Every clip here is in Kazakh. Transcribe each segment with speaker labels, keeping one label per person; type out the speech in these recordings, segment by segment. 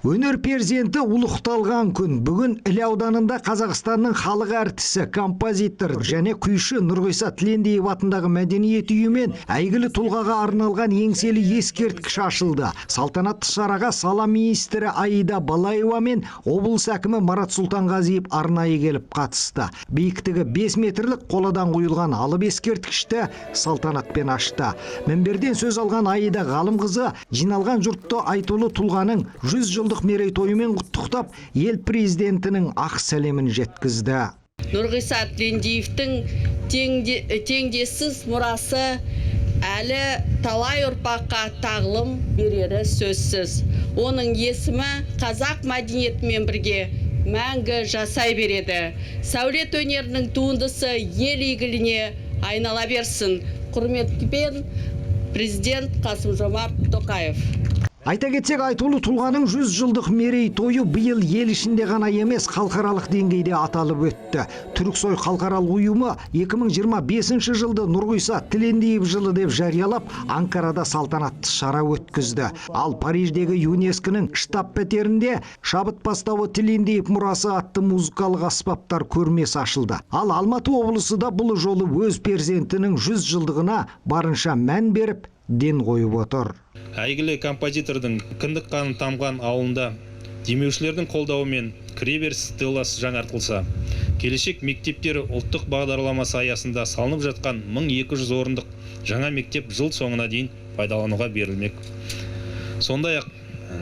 Speaker 1: Өнер перзенті ұлықталған күн. Бүгін Іле ауданында Қазақстанның халық әртісі, композитор және күйші Нұрғиса Тілендиев атындағы мәдениет үйі мен әйгілі тұлғаға арналған еңселі ескерткіш ашылды. Салтанатты шараға сала министрі Аида Балаева мен облыс әкімі Марат Сұлтанғазиев арнайы келіп қатысты. Биіктігі 5 метрлік қоладан құйылған алып ескерткішті салтанатпен ашты. Мінберден сөз алған Аида Ғалымқызы жиналған жұртты айтулы тұлғаның 100 жылдық мерейтойымен құттықтап, ел президентінің ақ сәлемін жеткізді.
Speaker 2: Нұрғиса Тілендиевтің теңдессіз мұрасы әлі талай ұрпаққа тағылым берері сөзсіз. Оның есімі қазақ мәдениетімен бірге мәңгі жасай береді. Сәулет өнерінің туындысы ел игіліне айнала берсін. Құрметпен президент Қасым-Жомарт Тоқаев.
Speaker 1: Айта кетсек, айтулы тұлғаның 100 жылдық мерейтойы биыл ел ішінде ғана емес, халықаралық деңгейде аталып өтті. Түрксой халықаралық ұйымы 2025 жылды Нұрғиса Тілендиев жылы деп жариялап, Анкарада салтанатты шара өткізді. Ал Париждегі ЮНЕСКО-ның штаб пәтерінде шабыт бастауы Тілендиев мұрасы атты музыкалық аспаптар көрмесі ашылды. Ал Алматы облысы да бұл жолы өз перзентінің 100 жылдығына барынша мән беріп, ден қойып отыр.
Speaker 3: Әйгілі композитордың кіндік қаны тамған ауылында демеушілердің қолдауымен кіреберіс стелласы жаңартылса, келешек мектептері ұлттық бағдарламасы аясында салынып жатқан 1200 орындық жаңа мектеп жыл соңына дейін пайдалануға берілмек. Сондай-ақ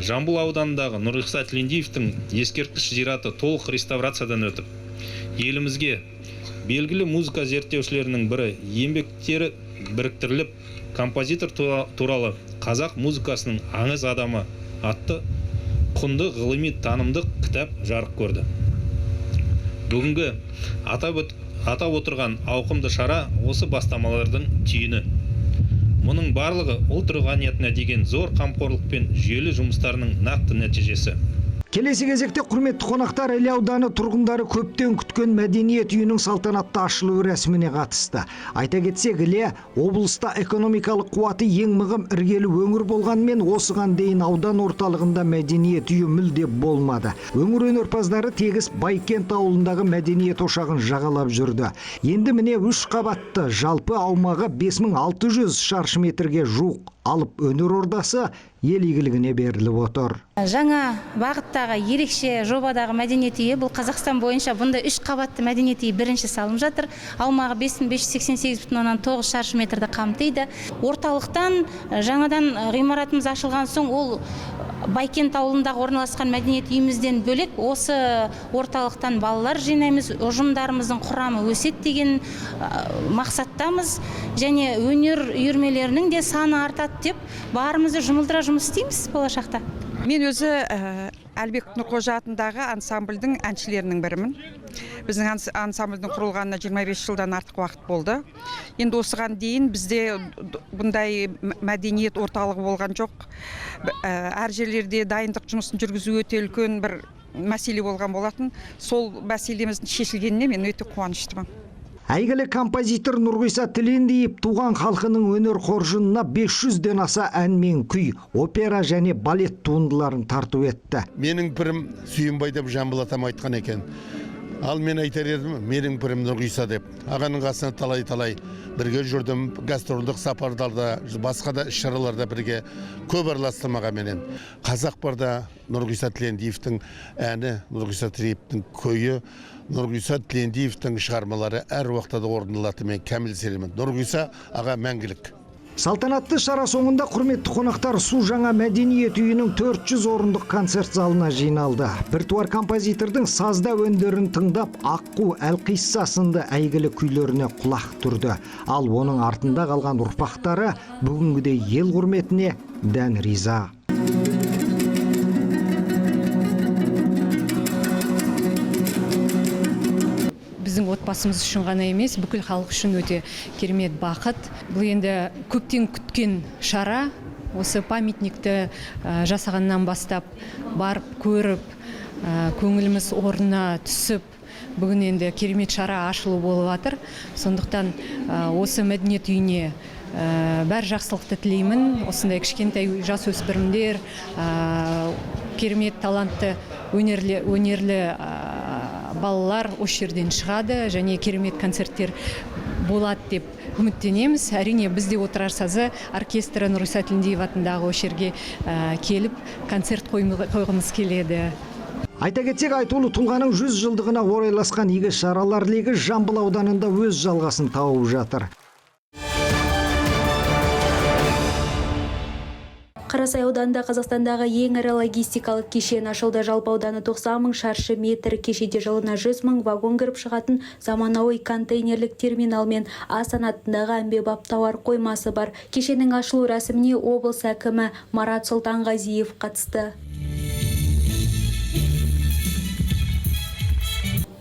Speaker 3: Жамбыл ауданындағы Нұрғиса Тілендиевтің ескерткіш зираты толық реставрациядан өтіп, елімізге белгілі музыка зерттеушілерінің бірі еңбектері біріктіріліп, композитор туралы қазақ музыкасының аңыз адамы атты құнды ғылыми танымдық кітап жарық көрді. Бүгінгі атап отырған ауқымды шара осы бастамалардың түйіні. Мұның барлығы ұлт руханиятына деген зор қамқорлық пен жүйелі жұмыстарының нақты нәтижесі.
Speaker 1: Келесі кезекте құрметті қонақтар Іле ауданы тұрғындары көптен күткен мәдениет үйінің салтанатты ашылу рәсіміне қатысты. Айта кетсек, Іле облыста экономикалық қуаты ең мығым іргелі өңір болғанмен, осыған дейін аудан орталығында мәдениет үйі мүлде болмады. Өңір өнерпаздары тегіс Байкент ауылындағы мәдениет ошағын жағалап жүрді. Енді міне 3 қабатты, жалпы аумағы 5600 шаршы метрге жуық алып өнер ордасы ел игілігіне беріліп отыр.
Speaker 4: Жаңа бағыттағы ерекше жобадағы мәдениет үйі, бұл Қазақстан бойынша бұнда 3 қабатты мәдениет үйі бірінші салынып жатыр. Аумағы 5588,9 шаршы метрді қамтиды. Орталықтан жаңадан ғимаратымыз ашылған соң, ол Байкент ауылындағы орналасқан мәдениет үйімізден бөлек, осы орталықтан балалар жинаймыз, ұжымдарымыздың құрамы өсет деген мақсаттамыз, және өнер үйірмелерінің де саны артады деп барымызды жұмылдыра жұмыс істейміз болашақта.
Speaker 5: Мен өзі Әлбек Нұрқожа атындағы ансамбльдің әншілерінің бірімін. Біздің ансамбльдің құрылғанына 25 жылдан артық уақыт болды. Енді осыған дейін бізде бұндай мәдениет орталығы болған жоқ. Әр жерлерде дайындық жұмысын жүргізу өте үлкен бір мәселе болған болатын. Сол мәселеміздің шешілгеніне мен өте қуаныштымын.
Speaker 1: Әйгілі композитор Нұрғиса Тілендиев туған халқының өнер қоржынына 500-ден аса ән мен күй, опера және балет туындыларын тарту етті.
Speaker 6: Менің пірім Сүйінбай деп Жамбыл атам айтқан екен. Ал мен айтар едім, менің пірім Нұрғиса деп. Ағаның қасына талай-талай бірге жүрдім, гастрольдік сапарларда, басқа да іс-шараларда бірге көп араластым ағаменен. Қазақ барда Нұрғиса Тілендиевтің әні, Нұрғиса Тілендиевтің көйі, Нұрғиса Тілендиевтің шығармалары әр уақытта да орындалады, мен кәміл сенемін. Нұрғиса аға мәңгілік.
Speaker 1: Салтанатты шара соңында құрметті қонақтар Су жаңа мәдениет үйінің 400 орындық концерт залына жиналды. Біртуар композитордың сазда өндерін тыңдап, Аққу, Әлқисса сынды әйгілі күйлеріне құлақ түрді. Ал оның артында қалған ұрпақтары бүгінгідей ел құрметіне дән риза.
Speaker 7: Біздің отбасымыз үшін ғана емес, бүкіл халық үшін өте керемет бақыт. Бұл енді көптен күткен шара. Осы памятникті жасағаннан бастап барып көріп, көңіліміз орнына түсіп, бүгін енді керемет шара ашылу болып жатыр. Сондықтан осы мәдениет үйіне бәр жақсылықты тілеймін. Осындай кішкентай жасөспірімдер, керемет талантты өнерлі балалар осы жерден шығады және керемет концерттер болады деп үміттенеміз. Әрине бізде отырар сазы оркестрі Нұрғиса Тілендиев атындағы осы жерге келіп концерт қойғымыз келеді.
Speaker 1: Айта кетсек, айтулы тұлғаның 100 жылдығына орайласқан игі шаралар легі Жамбыл ауданында өз жалғасын тауып жатыр.
Speaker 8: Қарасай ауданында Қазақстандағы ең ірі логистикалық кешен ашылды. Жалпы ауданы 90 000 шаршы метр, кешеде жылына 100 000 вагон кіріп шығатын заманауи контейнерлік терминал мен А санатындағы әмбебап тауар қоймасы бар. Кешеннің ашылу рәсіміне облыс әкімі Марат Сұлтанғазиев қатысты.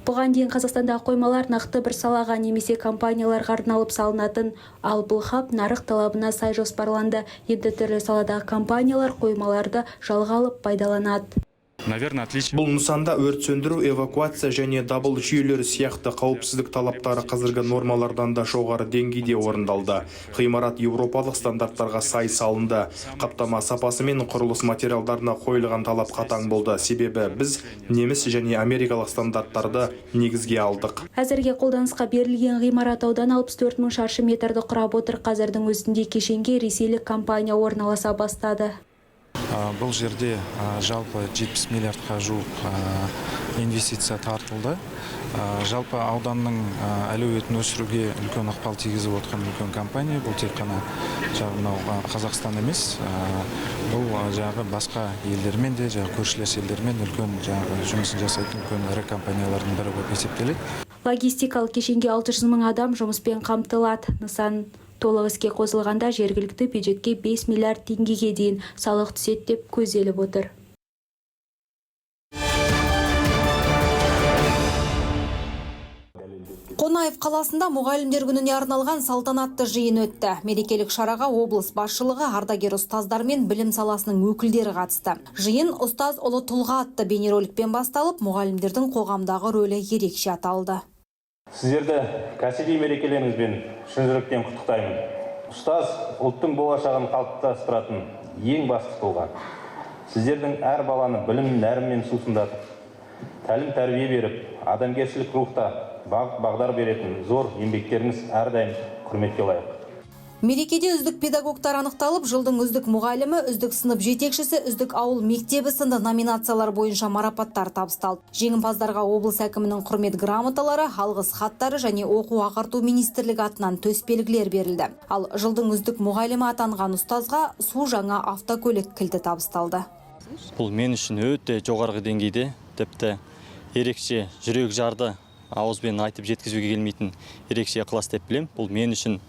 Speaker 8: Бұған дейін Қазақстандағы қоймалар нақты бір салаға немесе компанияларға арналып салынатын, ал бұл хаб нарық талабына сай жоспарланды. Енді түрлі саладағы компаниялар қоймаларды жалға алып пайдаланады.
Speaker 9: Бұл нысанда өрт сөндіру, эвакуация және дабыл жүйелері сияқты қауіпсіздік талаптары қазіргі нормалардан да жоғары деңгейде орындалды. Ғимарат еуропалық стандарттарға сай салынды. Қаптама сапасы мен құрылыс материалдарына қойылған талап қатаң болды. Себебі біз неміс және америкалық стандарттарды негізге алдық.
Speaker 8: Әзірге қолданысқа берілген ғимарат аудан 64 000 шаршы метрді құрап отыр. Қазірдің өзінде кешенге ресейлік компания орналаса бастады.
Speaker 10: Бұл жерде жалпы 70 миллиардқа жуық инвестиция тартылды. Жалпы ауданның әлеуетін өсіруге үлкен ықпал тигізіп отырған үлкен компания. Бұл тек қана Қазақстан емес, бұл басқа елдермен де, көршілес елдермен үлкен жұмысын жасайтын үлкен ірі компаниялардың бірі болып есептеледі.
Speaker 8: Логистикалық кешенге 600 000 адам жұмыспен қамтылады. Нысан толық іске қосылғанда жергілікті бюджетке 5 миллиард теңгеге дейін салық түседі деп көзделіп отыр.
Speaker 11: Қонаев қаласында мұғалімдер күніне арналған салтанатты жиын өтті. Мерекелік шараға облыс басшылығы, ардагер ұстаздар мен білім саласының өкілдері қатысты. Жиын ұстаз ұлы тұлға атты бейнероликпен басталып, мұғалімдердің қоғамдағы рөлі ерекше аталды.
Speaker 3: Сіздерді кәсіби мерекелеріңізбен шын жүректен құттықтаймын. Ұстаз ұлттың болашағын қалыптастыратын ең басты тұлға. Сіздердің әр баланы білім нәрімен сусындатып, тәлім тәрбие беріп, адамгершілік рухта бағдар беретін зор еңбектеріңіз әрдайым құрметке лайық.
Speaker 11: Мерекеде үздік педагогтар анықталып, жылдың үздік мұғалімі, үздік сынып жетекшісі, үздік ауыл мектебі сынды номинациялар бойынша марапаттар табысталды. Жеңімпаздарға облыс әкімінің құрмет грамоталары, алғыс хаттары және оқу ағарту министрлігі атынан төсбелгілер берілді. Ал жылдың үздік мұғалімі атанған ұстазға су жаңа автокөлік кілті табысталды.
Speaker 12: Бұл мен үшін өте жоғарғы деңгейде, тіпті ерекше жүрек жарды ауызбен айтып жеткізуге келмейтін ерекше ықылас деп білем. Бұл мен үшін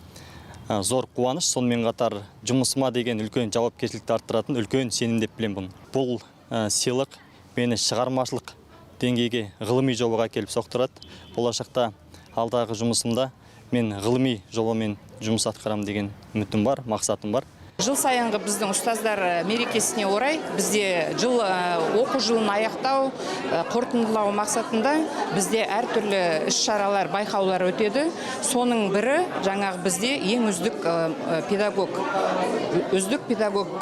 Speaker 12: зор қуаныш, сонымен қатар жұмысыма деген үлкен жауапкершілікті арттыратын үлкен сенім деп білем бұны. Бұл сыйлық мені шығармашылық деңгейге ғылыми жобаға келіп соқтырады. Болашақта алдағы жұмысымда мен ғылыми жобамен жұмыс атқарам деген үмітім бар, мақсатым бар.
Speaker 5: Жыл сайынғы біздің ұстаздар мерекесіне орай бізде жыл оқу жылын аяқтау, қорытындылау мақсатында бізде әртүрлі іс-шаралар, байқаулар өтеді. Соның бірі жаңағы бізде ең үздік педагог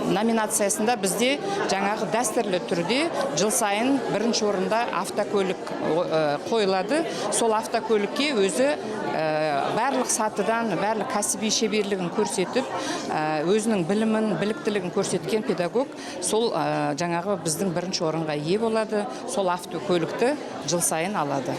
Speaker 5: номинациясында бізде жаңағы дәстүрлі түрде жыл сайын бірінші орында автокөлік қойылады. Сол автокөлікке өзі барлық сатыдан, барлық кәсіби шеберлігін көрсетіп, өзінің білімін, біліктілігін көрсеткен педагог сол жаңағы біздің бірінші орынға ие болады, сол автокөлікті жыл сайын алады.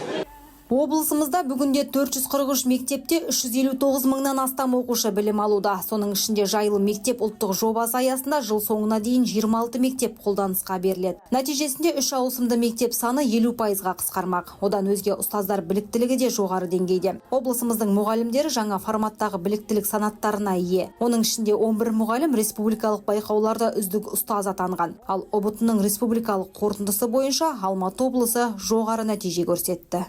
Speaker 11: Облысымызда бүгінде 443 мектепте 359 мыңнан астам оқушы білім алуда. Соның ішінде жайлы мектеп ұлттық жобасы аясында жыл соңына дейін 26 мектеп қолданысқа беріледі. Нәтижесінде 3 ауысымды мектеп саны 50%-ға қысқармақ. Одан өзге ұстаздар біліктілігі де жоғары деңгейде. Облысымыздың мұғалімдері жаңа форматтағы біліктілік санаттарына ие. Оның ішінде 11 мұғалім республикалық байқауларда үздік ұстаз атанған. Ал ұбт-ның республикалық қорытындысы бойынша Алматы облысы жоғары нәтиже көрсетті.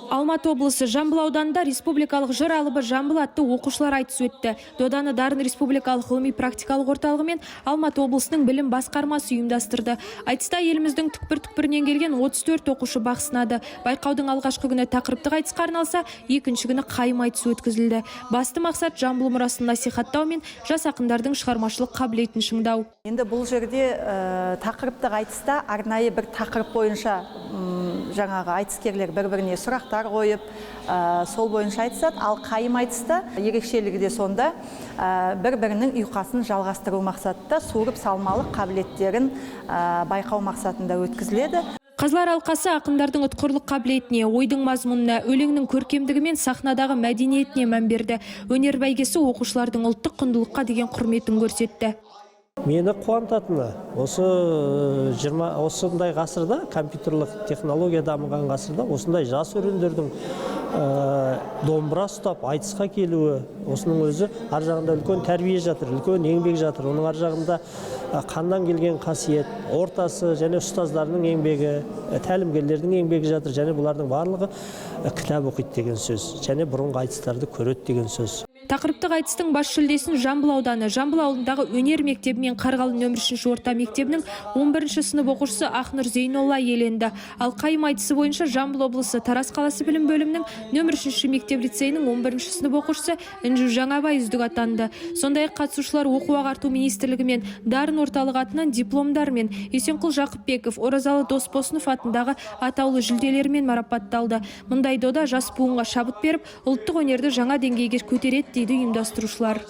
Speaker 13: Алматы облысы Жамбыл ауданында республикалық жыр алыбы Жамбыл атты оқушылар айтысы өтті. Доданы Дарын республикалық ғылыми практикалық орталығы мен Алматы облысының білім басқармасы ұйымдастырды. Айтыста еліміздің түкпір-түкпірінен келген 34 оқушы бақ сынады. Байқаудың алғашқы күні тақырыптық айтысқа арналса, екінші күні қайым айтысы өткізілді. Басты мақсат Жамбыл мұрасын насихаттау мен жас ақындардың шығармашылық қабілетін шыңдау.
Speaker 14: Енді бұл жерде тақырыптық айтыста арнайы бір тақырып бойынша жаңағы айтыскерлер бір-біріне сұрақтар қойып, сол бойынша айтысады. Ал қайым айтыста ерекшелігі де сонда бір-бірінің ұйқасын жалғастыру мақсатында суырып салмалық қабілеттерін байқау мақсатында өткізіледі.
Speaker 13: Қазылар алқасы ақындардың ұтқырлық қабілетіне, ойдың мазмұнына, өлеңнің көркемдігі мен сахнадағы мәдениетіне мән берді. Өнер бәйгесі оқушылардың ұлттық құндылыққа деген құрметін көрсетті.
Speaker 15: Мені қуантатыны, осындай ғасырда, компьютерлік технология дамыған ғасырда, осындай жас өрендердің домбыра ұстап, айтысқа келуі, осының өзі ар жағында үлкен тәрбие жатыр, үлкен еңбек жатыр. Оның ар жағында қаннан келген қасиет, ортасы және ұстаздарының еңбегі, тәлімгерлердің еңбегі жатыр. Және бұлардың барлығы кітап оқиды деген сөз. Және бұрынғы айтыстарды көреді деген сөз.
Speaker 13: Тақырыптық айтыстың бас жүлдесін Жамбыл ауданы, Жамбыл ауылындағы өнер мектебі мен Қарғалы нөмір 3 орта мектебінің 11 сынып оқушысы Ақнұр Зейнолла иеленді. Ал қайым айтысы бойынша Жамбыл облысы Тараз қаласы білім бөлімінің нөмір 3 мектеп лицейінің 11 сынып оқушысы Інжу Жаңабай үздік атанды. Сондай-ақ қатысушылар оқу-ағарту министрлігі мен Дарын орталығы атынан дипломдармен, Есенқұл Жақыпбеков, Оразалы Досбосынов атындағы атаулы жүлделермен марапатталды. Мұндай дода жас буынға шабыт беріп, ұлттық өнерді жаңа деңгейге көтереді дейді ұйымдастырушылар.